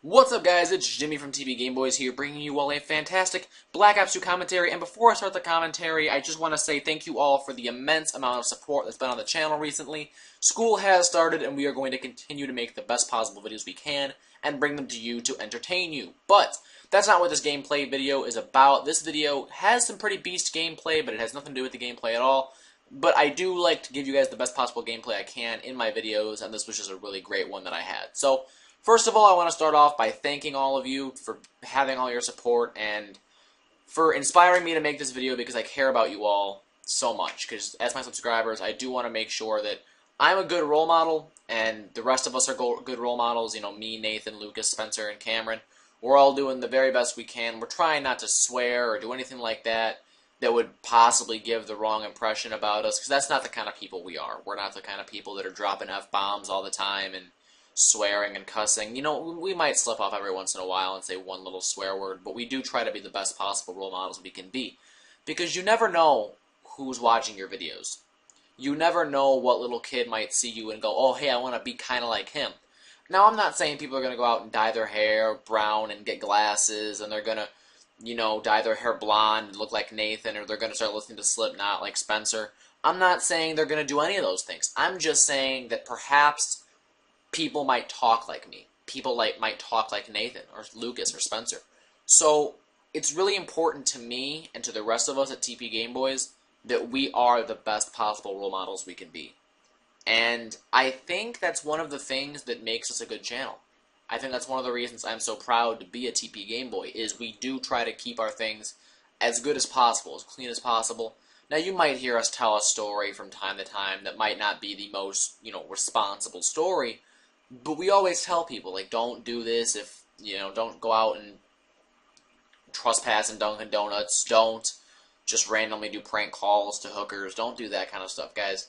What's up, guys? It's Jimmy from TV Game Boys here, bringing you all a fantastic Black Ops 2 commentary. And before I start the commentary, I just want to say thank you all for the immense amount of support that's been on the channel recently. School has started, and we are going to continue to make the best possible videos we can and bring them to you to entertain you. But that's not what this gameplay video is about. This video has some pretty beast gameplay, but it has nothing to do with the gameplay at all. But I do like to give you guys the best possible gameplay I can in my videos, and this was just a really great one that I had. So, first of all, I want to start off by thanking all of you for having all your support and for inspiring me to make this video because I care about you all so much. Because as my subscribers, I do want to make sure that I'm a good role model and the rest of us are good role models. You know, me, Nathan, Lucas, Spencer, and Cameron. We're all doing the very best we can. We're trying not to swear or do anything like that that would possibly give the wrong impression about us, because that's not the kind of people we are. We're not the kind of people that are dropping F-bombs all the time and swearing and cussing. You know, we might slip off every once in a while and say one little swear word, but we do try to be the best possible role models we can be. Because you never know who's watching your videos. You never know what little kid might see you and go, oh, hey, I want to be kind of like him. Now, I'm not saying people are going to go out and dye their hair brown and get glasses, and they're going to, you know, dye their hair blonde and look like Nathan, or they're going to start listening to Slipknot like Spencer. I'm not saying they're going to do any of those things. I'm just saying that perhaps people might talk like me. People might talk like Nathan or Lucas or Spencer. So it's really important to me and to the rest of us at TP Game Boys that we are the best possible role models we can be. And I think that's one of the things that makes us a good channel. I think that's one of the reasons I'm so proud to be a TP Game Boy, is we do try to keep our things as good as possible, as clean as possible. Now, you might hear us tell a story from time to time that might not be the most, you know, responsible story, but we always tell people, like, don't do this if, you know, don't go out and trespass in Dunkin' Donuts, don't just randomly do prank calls to hookers, don't do that kind of stuff, guys.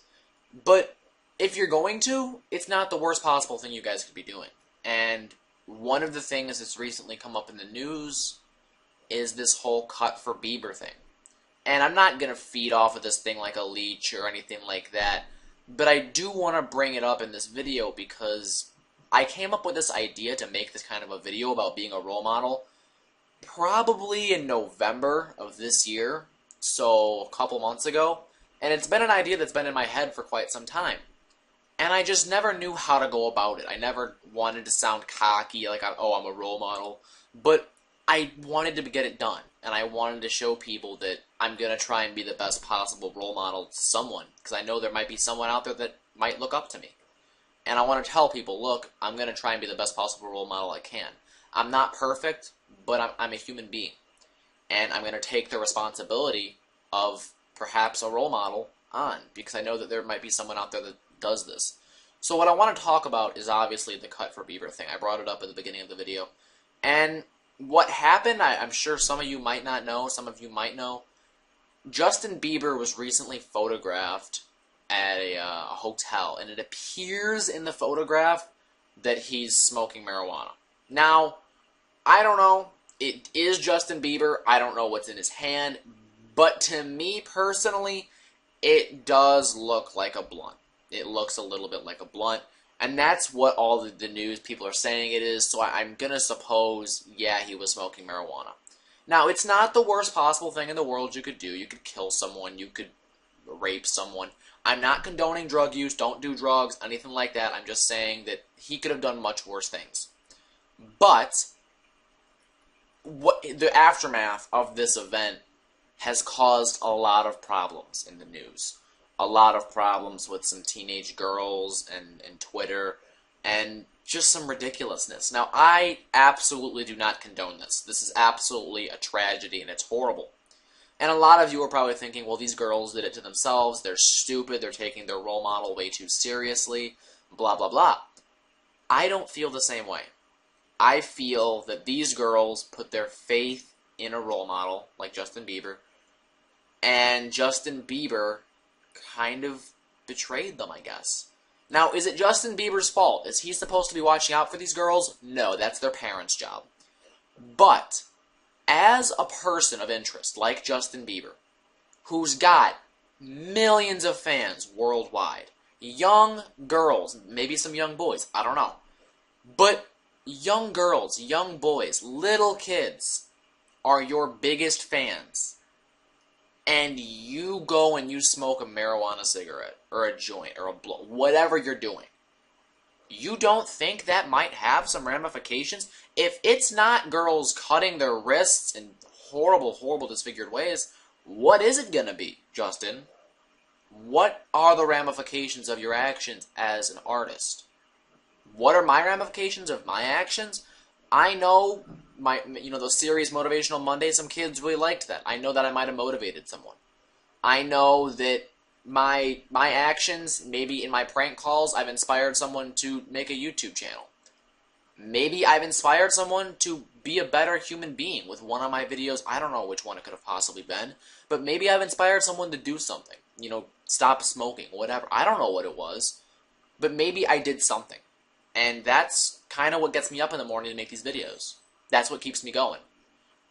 But if you're going to, it's not the worst possible thing you guys could be doing. And one of the things that's recently come up in the news is this whole Cut for Bieber thing. And I'm not going to feed off of this thing like a leech or anything like that, but I do want to bring it up in this video because I came up with this idea to make this kind of a video about being a role model probably in November of this year, so a couple months ago, and it's been an idea that's been in my head for quite some time. And I just never knew how to go about it. I never wanted to sound cocky, like, oh, I'm a role model. But I wanted to get it done. And I wanted to show people that I'm going to try and be the best possible role model to someone. Because I know there might be someone out there that might look up to me. And I want to tell people, look, I'm going to try and be the best possible role model I can. I'm not perfect, but I'm a human being. And I'm going to take the responsibility of perhaps a role model on. Because I know that there might be someone out there that does this. So what I want to talk about is obviously the Cut for Bieber thing. I brought it up at the beginning of the video. And what happened, I'm sure some of you might not know, some of you might know. Justin Bieber was recently photographed at a hotel, and it appears in the photograph that he's smoking marijuana. Now, I don't know. It is Justin Bieber. I don't know what's in his hand. But to me personally, it does look like a blunt. It looks a little bit like a blunt, and that's what all the news people are saying it is, so I'm going to suppose, yeah, he was smoking marijuana. Now, it's not the worst possible thing in the world you could do. You could kill someone, you could rape someone. I'm not condoning drug use, don't do drugs, anything like that. I'm just saying that he could have done much worse things. But the aftermath of this event has caused a lot of problems in the news. A lot of problems with some teenage girls and Twitter and just some ridiculousness. Now, I absolutely do not condone this. This is absolutely a tragedy and it's horrible. And a lot of you are probably thinking, well, these girls did it to themselves, they're stupid, they're taking their role model way too seriously, blah, blah, blah. I don't feel the same way. I feel that these girls put their faith in a role model like Justin Bieber, and Justin Bieber kind of betrayed them, I guess. Now, is it Justin Bieber's fault? Is he supposed to be watching out for these girls? No, that's their parents' job. But, as a person of interest, like Justin Bieber, who's got millions of fans worldwide, young girls, maybe some young boys, I don't know. But young girls, young boys, little kids are your biggest fans, and you go and you smoke a marijuana cigarette or a joint or a blow, whatever you're doing, you don't think that might have some ramifications? If it's not girls cutting their wrists in horrible, horrible disfigured ways, what is it going to be, Justin? What are the ramifications of your actions as an artist? What are my ramifications of my actions? I know those series Motivational Mondays, some kids really liked that. I know that I might have motivated someone. I know that my actions, maybe in my prank calls, I've inspired someone to make a YouTube channel. Maybe I've inspired someone to be a better human being with one of my videos. I don't know which one it could have possibly been, but maybe I've inspired someone to do something. Stop smoking, whatever. I don't know what it was, but maybe I did something. And that's kind of what gets me up in the morning to make these videos. That's what keeps me going.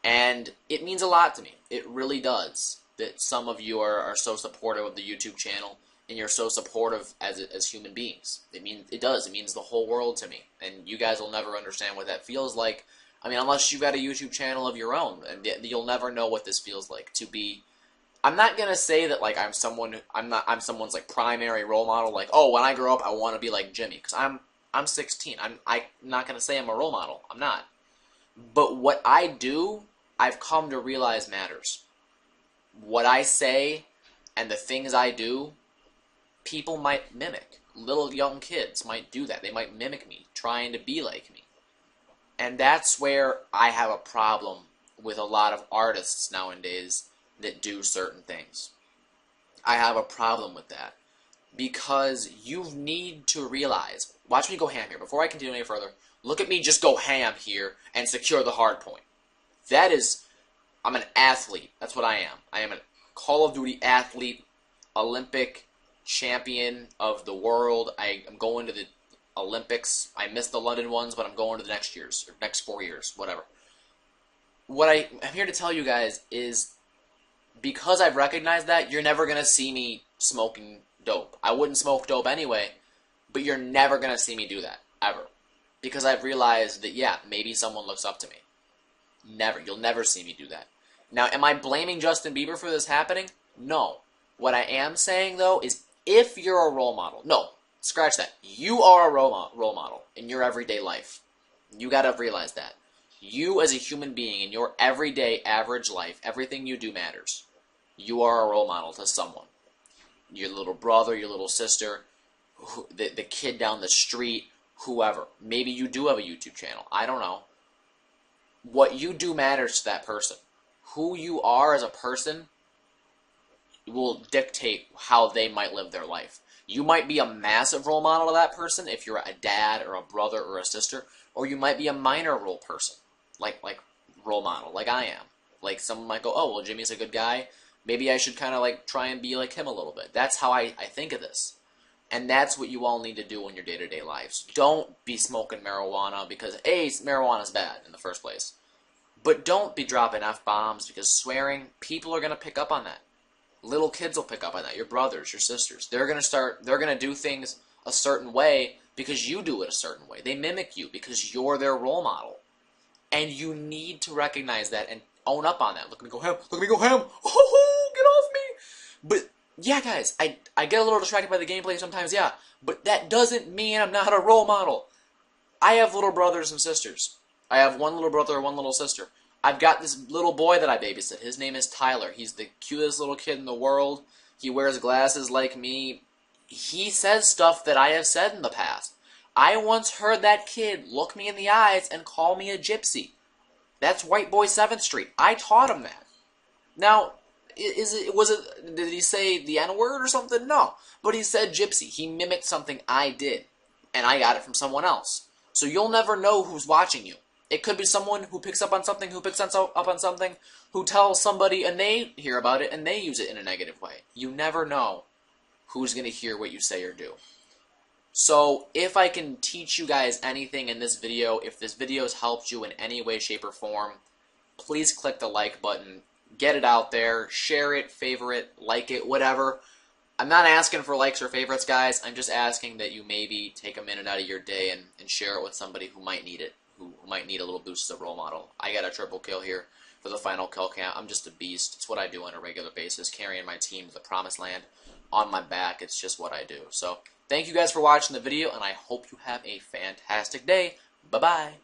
And it means a lot to me. It really does. That some of you are so supportive of the YouTube channel, and you're so supportive as human beings. It does. It means the whole world to me. And you guys will never understand what that feels like. I mean, unless you've got a YouTube channel of your own, and you'll never know what this feels like to be. I'm not gonna say that like I'm someone's like primary role model. Like, oh, when I grow up, I want to be like Jimmy, because I'm 16. I'm not gonna say I'm a role model. I'm not. But what I do, I've come to realize matters. What I say and the things I do, people might mimic. Little young kids might do that. They might mimic me, trying to be like me. And that's where I have a problem with a lot of artists nowadays that do certain things. I have a problem with that. Because you need to realize, watch me go ham here. Before I continue any further, look at me just go ham here and secure the hard point. I'm an athlete. That's what I am. I am a Call of Duty athlete, Olympic champion of the world. I'm going to the Olympics. I missed the London ones, but I'm going to the next 4 years, whatever. What I'm here to tell you guys is, because I've recognized that, you're never going to see me smoking dope. I wouldn't smoke dope anyway, but you're never going to see me do that, ever. Because I've realized that, yeah, maybe someone looks up to me. Never. You'll never see me do that. Now, am I blaming Justin Bieber for this happening? No. What I am saying, though, is if you're a role model, no, scratch that. You are a role model in your everyday life. You got to realize that. You as a human being in your everyday average life, everything you do matters. You are a role model to someone. Your little brother, your little sister, the kid down the street, whoever. Maybe you do have a YouTube channel. I don't know. What you do matters to that person. Who you are as a person will dictate how they might live their life. You might be a massive role model to that person if you're a dad or a brother or a sister, or you might be a minor role person, like role model, like I am. Like someone might go, oh, well, Jimmy's a good guy. Maybe I should kind of like try and be like him a little bit. That's how I think of this. And that's what you all need to do in your day-to-day lives. Don't be smoking marijuana because, A, marijuana's bad in the first place. But don't be dropping F-bombs because swearing, people are going to pick up on that. Little kids will pick up on that. Your brothers, your sisters. They're going to do things a certain way because you do it a certain way. They mimic you because you're their role model. And you need to recognize that and own up on that. Look at me go ham. Look at me go ham. Oh, get off me. But yeah, guys, I get a little distracted by the gameplay sometimes, yeah. But that doesn't mean I'm not a role model. I have little brothers and sisters. I have one little brother and one little sister. I've got this little boy that I babysit. His name is Tyler. He's the cutest little kid in the world. He wears glasses like me. He says stuff that I have said in the past. I once heard that kid look me in the eyes and call me a gypsy. That's White Boy 7th Street. I taught him that. Now, did he say the N-word or something? No. But he said gypsy. He mimicked something I did. And I got it from someone else. So you'll never know who's watching you. It could be someone who picks up on something, who tells somebody and they hear about it and they use it in a negative way. You never know who's going to hear what you say or do. So if I can teach you guys anything in this video, if this video has helped you in any way, shape, or form, please click the like button. Get it out there. Share it, favorite, like it, whatever. I'm not asking for likes or favorites, guys. I'm just asking that you maybe take a minute out of your day and share it with somebody who might need it. who might need a little boost as a role model. I got a triple kill here for the final kill count. I'm just a beast. It's what I do on a regular basis, carrying my team to the promised land on my back. It's just what I do. So thank you guys for watching the video, and I hope you have a fantastic day. Bye-bye.